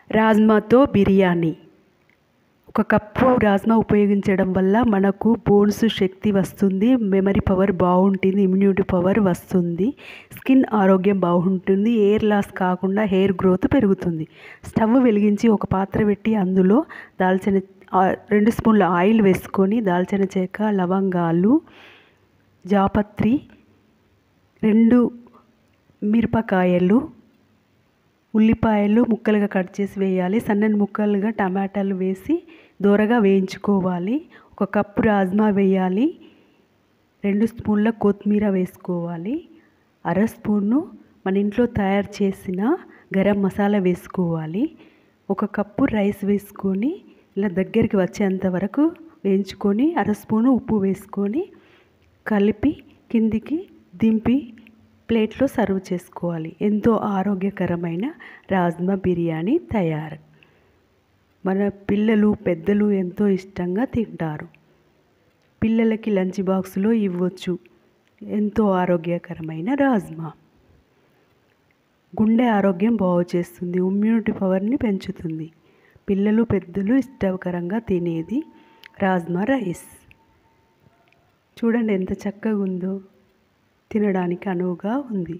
రాజ్మాతో బిర్యానీ. ఒక కప్పు రాజ్మా ఉపయోగించడం వల్ల మనకు బోన్స్ శక్తి వస్తుంది, మెమరీ పవర్ బాగుంటుంది, ఇమ్యూనిటీ పవర్ వస్తుంది, స్కిన్ ఆరోగ్యం బాగుంటుంది, హెయిర్ లాస్ కాకుండా హెయిర్ గ్రోత్ పెరుగుతుంది. స్టవ్ వెలిగించి ఒక పాత్ర పెట్టి అందులో 2 స్పూన్ల ఆయిల్ వేసుకొని దాల్చిన చెక్క, లవంగాలు, జాపత్రి, 2 మిరపకాయలు, ఉల్లిపాయలు ముక్కలుగా కట్ చేసి వేయాలి. సన్నని ముక్కలుగా టమాటాలు వేసి దోరగా వేయించుకోవాలి. 1 కప్పు రాజ్మా వేయాలి. 2 స్పూన్ల కొత్తిమీర వేసుకోవాలి. 1/2 స్పూను మన ఇంట్లో తయారు చేసిన గరం మసాలా వేసుకోవాలి. 1 కప్పు రైస్ వేసుకొని ఇలా దగ్గరికి వచ్చేంత వరకు వేయించుకొని 1/2 స్పూను ఉప్పు వేసుకొని కలిపి కిందికి దింపి ప్లేట్లో సర్వ్ చేసుకోవాలి. ఎంతో ఆరోగ్యకరమైన రాజ్మా బిర్యానీ తయారు. మన పిల్లలు పెద్దలు ఎంతో ఇష్టంగా తింటారు. పిల్లలకి లంచ్ బాక్స్లో ఇవ్వచ్చు. ఎంతో ఆరోగ్యకరమైన రాజ్మా. గుండె ఆరోగ్యం బాగు చేస్తుంది, ఇమ్యూనిటీ పవర్ని పెంచుతుంది. పిల్లలు పెద్దలు ఇష్టకరంగా తినేది రాజ్మా రైస్. చూడండి ఎంత చక్కగా ఉందో, తినడానికి అనువుగా ఉంది.